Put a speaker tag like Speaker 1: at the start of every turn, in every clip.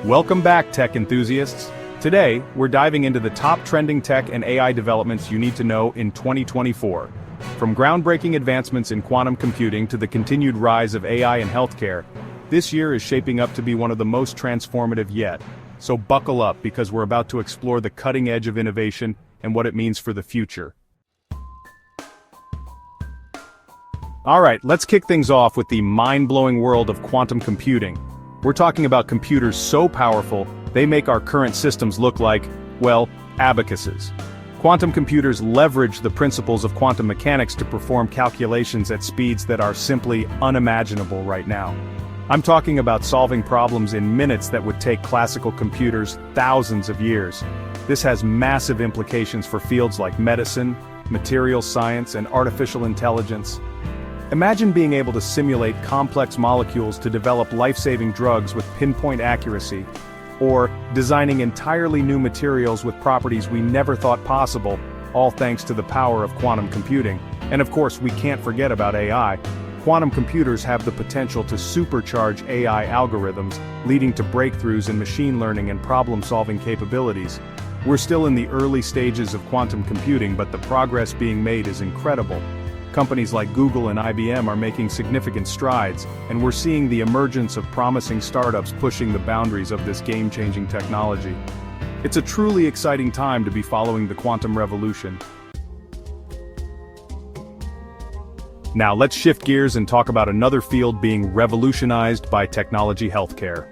Speaker 1: Welcome back, tech enthusiasts. Today, we're diving into the top trending tech and AI developments you need to know in 2024. From groundbreaking advancements in quantum computing to the continued rise of AI in healthcare, this year is shaping up to be one of the most transformative yet. So buckle up because we're about to explore the cutting edge of innovation and what it means for the future. Alright, let's kick things off with the mind-blowing world of quantum computing. We're talking about computers so powerful, they make our current systems look like, well, abacuses. Quantum computers leverage the principles of quantum mechanics to perform calculations at speeds that are simply unimaginable right now. I'm talking about solving problems in minutes that would take classical computers thousands of years. This has massive implications for fields like medicine, materials science, and artificial intelligence. Imagine being able to simulate complex molecules to develop life-saving drugs with pinpoint accuracy, or designing entirely new materials with properties we never thought possible, all thanks to the power of quantum computing. And of course, we can't forget about AI. Quantum computers have the potential to supercharge AI algorithms, leading to breakthroughs in machine learning and problem-solving capabilities. We're still in the early stages of quantum computing, but the progress being made is incredible. Companies like Google and IBM are making significant strides, and we're seeing the emergence of promising startups pushing the boundaries of this game-changing technology. It's a truly exciting time to be following the quantum revolution. Now let's shift gears and talk about another field being revolutionized by technology healthcare.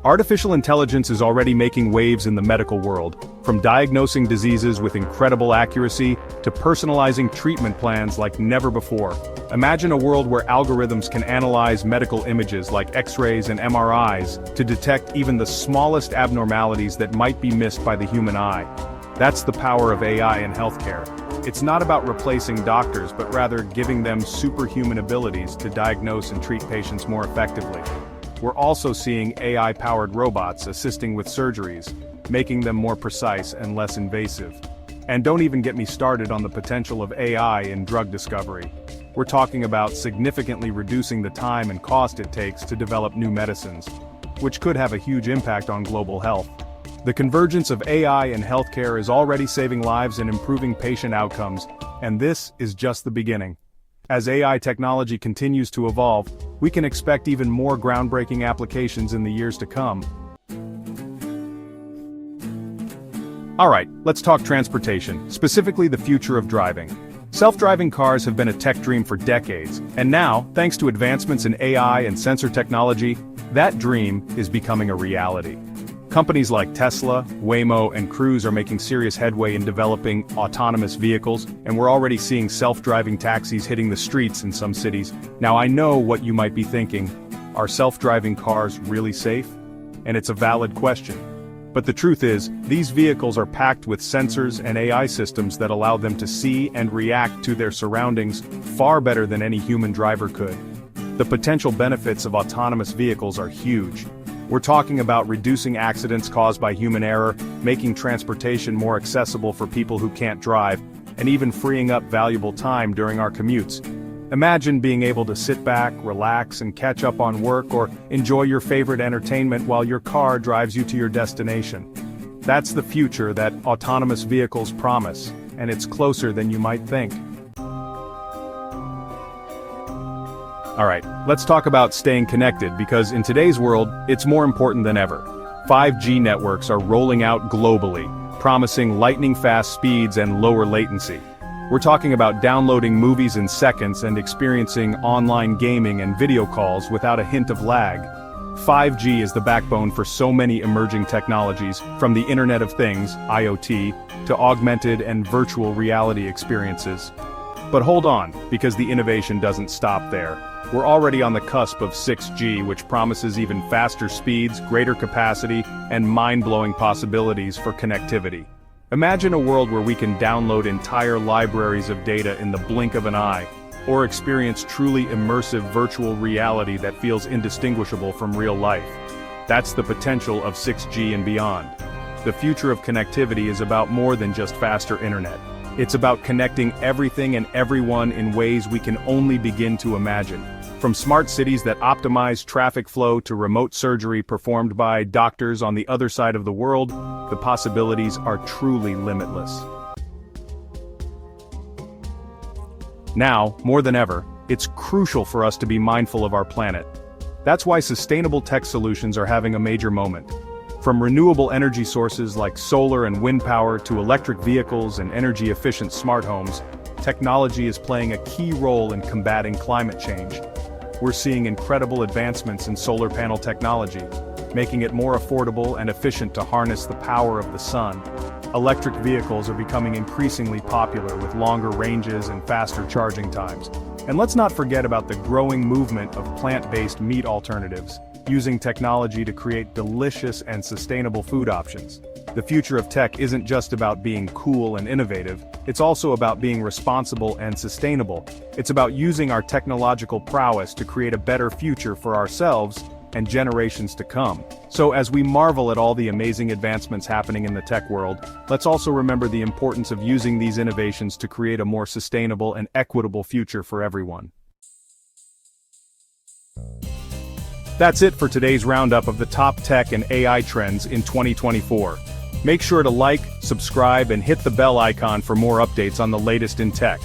Speaker 1: Artificial intelligence is already making waves in the medical world, from diagnosing diseases with incredible accuracy to personalizing treatment plans like never before. Imagine a world where algorithms can analyze medical images like X-rays and MRIs to detect even the smallest abnormalities that might be missed by the human eye. That's the power of AI in healthcare. It's not about replacing doctors, but rather giving them superhuman abilities to diagnose and treat patients more effectively. We're also seeing AI-powered robots assisting with surgeries, making them more precise and less invasive. And don't even get me started on the potential of AI in drug discovery. We're talking about significantly reducing the time and cost it takes to develop new medicines, which could have a huge impact on global health. The convergence of AI in healthcare is already saving lives and improving patient outcomes, and this is just the beginning. As AI technology continues to evolve, we can expect even more groundbreaking applications in the years to come. Alright, let's talk transportation, specifically the future of driving. Self-driving cars have been a tech dream for decades, and now, thanks to advancements in AI and sensor technology, that dream is becoming a reality. Companies like Tesla, Waymo, and Cruise are making serious headway in developing autonomous vehicles, and we're already seeing self-driving taxis hitting the streets in some cities. Now I know what you might be thinking, are self-driving cars really safe? And it's a valid question. But the truth is, these vehicles are packed with sensors and AI systems that allow them to see and react to their surroundings far better than any human driver could. The potential benefits of autonomous vehicles are huge. We're talking about reducing accidents caused by human error, making transportation more accessible for people who can't drive, and even freeing up valuable time during our commutes. Imagine being able to sit back, relax, and catch up on work or enjoy your favorite entertainment while your car drives you to your destination. That's the future that autonomous vehicles promise, and it's closer than you might think. Alright, let's talk about staying connected because in today's world, it's more important than ever. 5G networks are rolling out globally, promising lightning-fast speeds and lower latency. We're talking about downloading movies in seconds and experiencing online gaming and video calls without a hint of lag. 5G is the backbone for so many emerging technologies, from the Internet of Things, IoT, to augmented and virtual reality experiences. But hold on, because the innovation doesn't stop there. We're already on the cusp of 6G, which promises even faster speeds, greater capacity, and mind-blowing possibilities for connectivity. Imagine a world where we can download entire libraries of data in the blink of an eye, or experience truly immersive virtual reality that feels indistinguishable from real life. That's the potential of 6G and beyond. The future of connectivity is about more than just faster internet. It's about connecting everything and everyone in ways we can only begin to imagine. From smart cities that optimize traffic flow to remote surgery performed by doctors on the other side of the world, the possibilities are truly limitless. Now, more than ever, it's crucial for us to be mindful of our planet. That's why sustainable tech solutions are having a major moment. From renewable energy sources like solar and wind power to electric vehicles and energy-efficient smart homes, technology is playing a key role in combating climate change. We're seeing incredible advancements in solar panel technology, making it more affordable and efficient to harness the power of the sun. Electric vehicles are becoming increasingly popular with longer ranges and faster charging times. And let's not forget about the growing movement of plant-based meat alternatives, using technology to create delicious and sustainable food options. The future of tech isn't just about being cool and innovative, it's also about being responsible and sustainable. It's about using our technological prowess to create a better future for ourselves and generations to come. So as we marvel at all the amazing advancements happening in the tech world, let's also remember the importance of using these innovations to create a more sustainable and equitable future for everyone. That's it for today's roundup of the top tech and AI trends in 2024. Make sure to like, subscribe, and hit the bell icon for more updates on the latest in tech.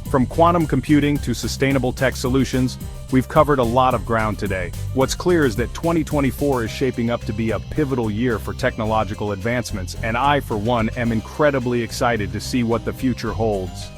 Speaker 1: From quantum computing to sustainable tech solutions, we've covered a lot of ground today. What's clear is that 2024 is shaping up to be a pivotal year for technological advancements, and I, for one, am incredibly excited to see what the future holds.